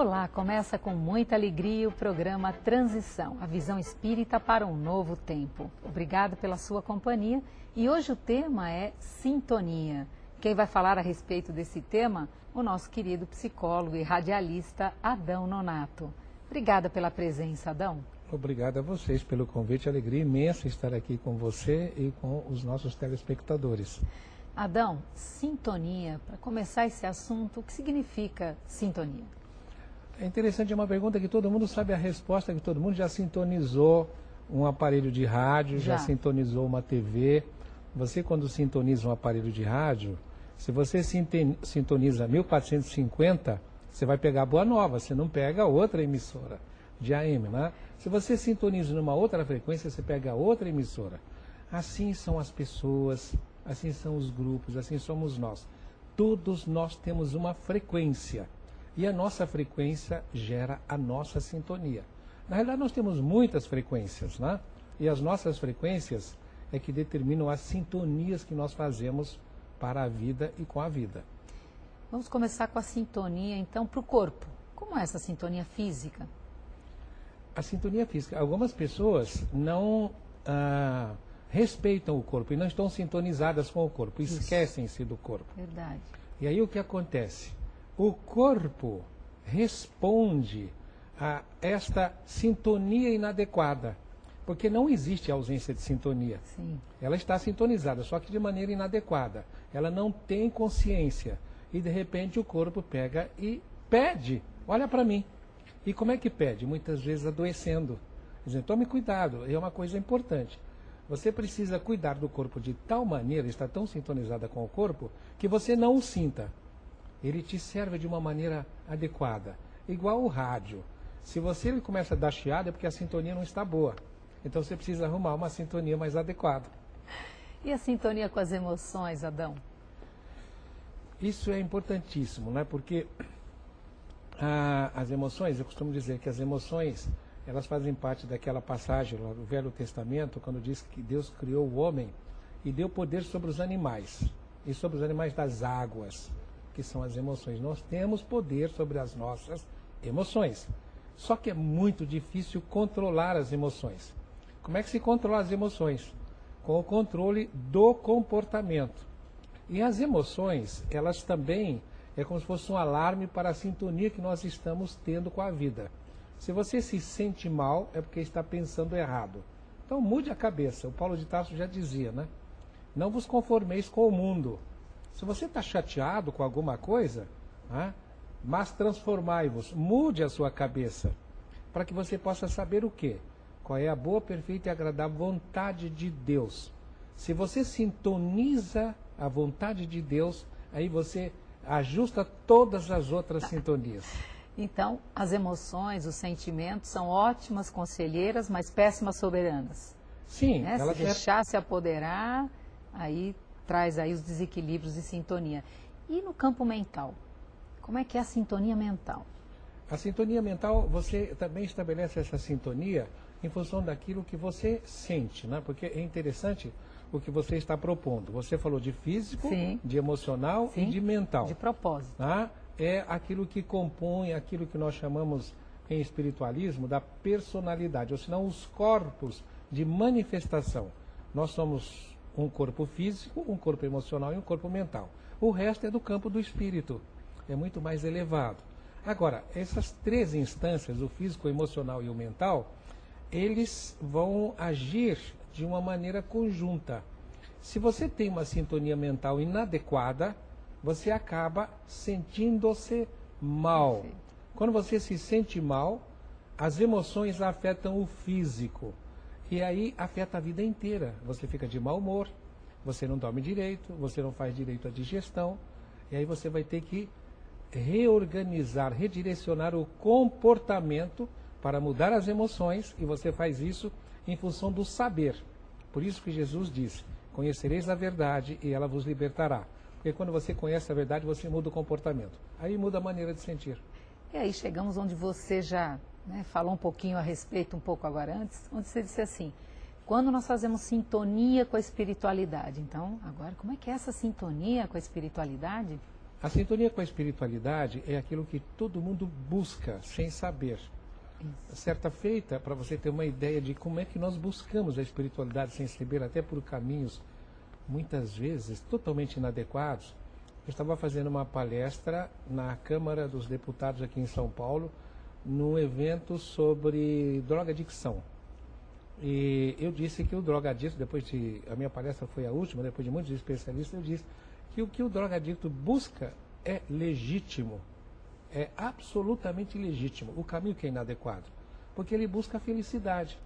Olá, começa com muita alegria o programa Transição, a visão espírita para um novo tempo. Obrigado pela sua companhia e hoje o tema é sintonia. Quem vai falar a respeito desse tema? O nosso querido psicólogo e radialista Adão Nonato. Obrigada pela presença, Adão. Obrigado a vocês pelo convite, alegria imensa estar aqui com você e com os nossos telespectadores. Adão, sintonia, para começar esse assunto, o que significa sintonia? É interessante, é uma pergunta que todo mundo sabe a resposta, que todo mundo já sintonizou um aparelho de rádio, já sintonizou uma TV. Você, quando sintoniza um aparelho de rádio, se você sintoniza 1450, você vai pegar Boa Nova, você não pega outra emissora de AM, né? Se você sintoniza numa outra frequência, você pega outra emissora. Assim são as pessoas, assim são os grupos, assim somos nós. Todos nós temos uma frequência. E a nossa frequência gera a nossa sintonia. Na realidade, nós temos muitas frequências, né? E as nossas frequências é que determinam as sintonias que nós fazemos para a vida e com a vida. Vamos começar com a sintonia, então, para o corpo. Como é essa sintonia física? A sintonia física. Algumas pessoas não respeitam o corpo e não estão sintonizadas com o corpo, esquecem-se do corpo. Verdade. E aí o que acontece? O corpo responde a esta sintonia inadequada, porque não existe ausência de sintonia. Sim. Ela está sintonizada, só que de maneira inadequada. Ela não tem consciência. E de repente o corpo pega e pede, olha para mim. E como é que pede? Muitas vezes adoecendo. Dizendo, tome cuidado, é uma coisa importante. Você precisa cuidar do corpo de tal maneira, estar tão sintonizada com o corpo, que você não o sinta. Ele te serve de uma maneira adequada. Igual o rádio. Se você começa a dar chiado é porque a sintonia não está boa. Então você precisa arrumar uma sintonia mais adequada. E a sintonia com as emoções, Adão? Isso é importantíssimo, né? Porque as emoções, eu costumo dizer que as emoções, elas fazem parte daquela passagem lá do Velho Testamento, quando diz que Deus criou o homem e deu poder sobre os animais. E sobre os animais das águas, que são as emoções. Nós temos poder sobre as nossas emoções. Só que é muito difícil controlar as emoções. Como é que se controla as emoções? Com o controle do comportamento. E as emoções, elas também é como se fosse um alarme para a sintonia que nós estamos tendo com a vida. Se você se sente mal, é porque está pensando errado. Então mude a cabeça. O Paulo de Tarso já dizia, né? Não vos conformeis com o mundo. Se você está chateado com alguma coisa, né, mas transformai-vos, mude a sua cabeça, para que você possa saber o quê? Qual é a boa, perfeita e agradável vontade de Deus. Se você sintoniza a vontade de Deus, aí você ajusta todas as outras sintonias. Então, as emoções, os sentimentos são ótimas conselheiras, mas péssimas soberanas. Sim. Né? Se deixar se apoderar, aí traz aí os desequilíbrios de sintonia. E no campo mental? Como é que é a sintonia mental? A sintonia mental, você também estabelece essa sintonia em função daquilo que você sente, né? Porque é interessante o que você está propondo. Você falou de físico, sim, de emocional, sim, e de mental. De propósito. Tá? É aquilo que compõe, aquilo que nós chamamos em espiritualismo da personalidade, ou senão os corpos de manifestação. Nós somos um corpo físico, um corpo emocional e um corpo mental. O resto é do campo do espírito, é muito mais elevado. Agora, essas três instâncias, o físico, o emocional e o mental, eles vão agir de uma maneira conjunta. Se você tem uma sintonia mental inadequada, você acaba sentindo-se mal. Perfeito. Quando você se sente mal, as emoções afetam o físico. E aí afeta a vida inteira. Você fica de mau humor, você não dorme direito, você não faz direito à digestão, e aí você vai ter que reorganizar, redirecionar o comportamento para mudar as emoções, e você faz isso em função do saber. Por isso que Jesus disse, conhecereis a verdade e ela vos libertará. Porque quando você conhece a verdade, você muda o comportamento. Aí muda a maneira de sentir. E aí chegamos onde você já falou um pouquinho a respeito, um pouco agora antes, onde você disse assim, quando nós fazemos sintonia com a espiritualidade. Então, agora, como é que é essa sintonia com a espiritualidade? A sintonia com a espiritualidade é aquilo que todo mundo busca sem saber. Certa feita, para você ter uma ideia de como é que nós buscamos a espiritualidade sem saber, até por caminhos muitas vezes totalmente inadequados. Eu estava fazendo uma palestra na Câmara dos Deputados aqui em São Paulo, num evento sobre drogadicção. E eu disse que o drogadicto, a minha palestra foi a última, depois de muitos especialistas, eu disse que o que o drogadicto busca é legítimo, é absolutamente legítimo, o caminho que é inadequado, porque ele busca a felicidade.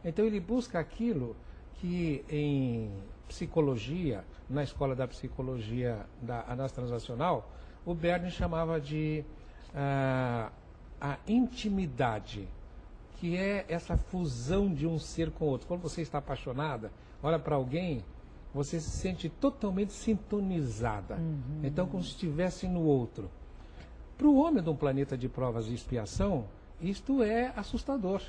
Então ele busca aquilo que em psicologia, na escola da psicologia da análise transacional, o Bergson chamava de a intimidade, que é essa fusão de um ser com o outro. Quando você está apaixonada, olha para alguém, você se sente totalmente sintonizada. Então, como se estivesse no outro. Para o homem de um planeta de provas e expiação, isto é assustador.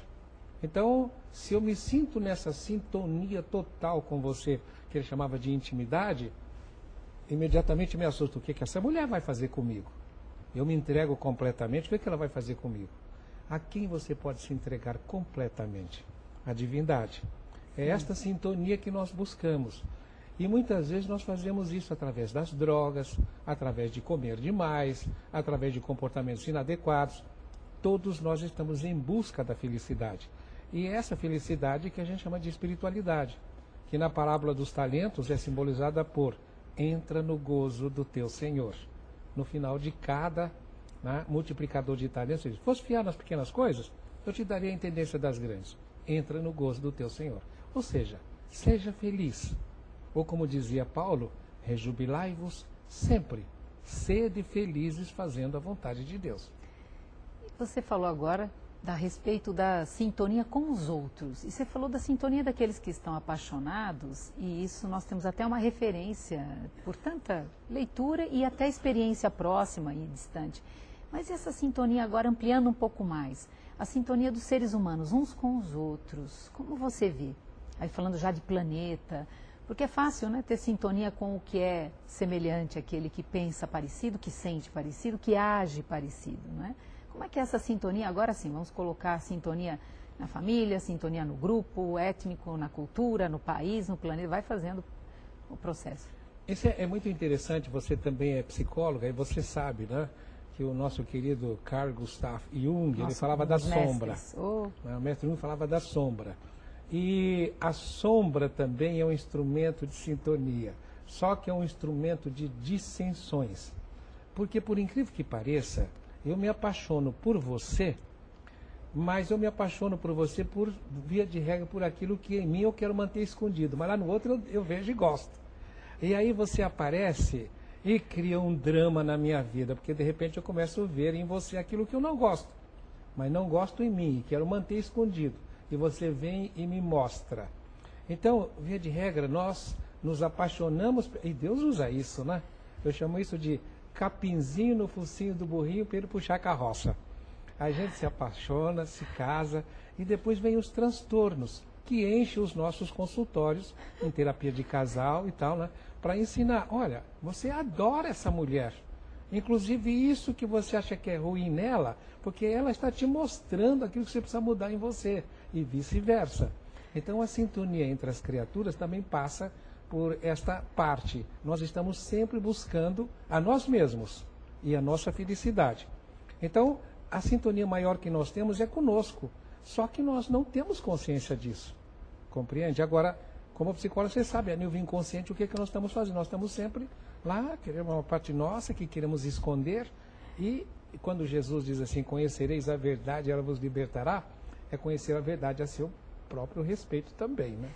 Então, se eu me sinto nessa sintonia total com você, que ele chamava de intimidade, imediatamente me assusto. O que essa mulher vai fazer comigo? Eu me entrego completamente, o que ela vai fazer comigo? A quem você pode se entregar completamente? A divindade. É esta sintonia que nós buscamos. E muitas vezes nós fazemos isso através das drogas, através de comer demais, através de comportamentos inadequados. Todos nós estamos em busca da felicidade. E é essa felicidade que a gente chama de espiritualidade, que na parábola dos talentos é simbolizada por entra no gozo do teu Senhor. No final de cada multiplicador de talentos, se fosse fiar nas pequenas coisas, eu te daria a intendência das grandes. Entra no gozo do teu Senhor. Ou seja, seja feliz. Ou como dizia Paulo, rejubilai-vos sempre. Sede felizes fazendo a vontade de Deus. Você falou agora a respeito da sintonia com os outros. E você falou da sintonia daqueles que estão apaixonados, e isso nós temos até uma referência por tanta leitura e até experiência próxima e distante. Mas essa sintonia agora ampliando um pouco mais, a sintonia dos seres humanos uns com os outros, como você vê? Aí falando já de planeta, porque é fácil, né, ter sintonia com o que é semelhante, aquele que pensa parecido, que sente parecido, que age parecido, né? Como é que é essa sintonia? Agora sim, vamos colocar a sintonia na família, sintonia no grupo étnico, na cultura, no país, no planeta, vai fazendo o processo. Isso é muito interessante, você também é psicóloga e você sabe, né, que o nosso querido Carl Gustav Jung, ele falava da sombra. O mestre Jung falava da sombra. E a sombra também é um instrumento de sintonia, só que é um instrumento de dissensões. Porque, por incrível que pareça, eu me apaixono por você, mas eu me apaixono por você por via de regra por aquilo que em mim eu quero manter escondido, mas lá no outro eu vejo e gosto. E aí você aparece e cria um drama na minha vida, porque de repente eu começo a ver em você aquilo que eu não gosto, mas não gosto em mim, quero manter escondido. E você vem e me mostra. Então, via de regra, nós nos apaixonamos, e Deus usa isso, né? Eu chamo isso de capinzinho no focinho do burrinho para ele puxar a carroça. A gente se apaixona, se casa, e depois vem os transtornos, que enchem os nossos consultórios em terapia de casal e tal, né? Para ensinar, olha, você adora essa mulher. Inclusive isso que você acha que é ruim nela, porque ela está te mostrando aquilo que você precisa mudar em você, e vice-versa. Então a sintonia entre as criaturas também passa por esta parte. Nós estamos sempre buscando a nós mesmos e a nossa felicidade. Então a sintonia maior que nós temos é conosco, só que nós não temos consciência disso. Compreende? Agora, como psicólogo, você sabe, a nível inconsciente, o que é que nós estamos fazendo? Nós estamos sempre lá, queremos uma parte nossa que queremos esconder, e quando Jesus diz assim, conhecereis a verdade, ela vos libertará, é conhecer a verdade a seu próprio respeito também, né?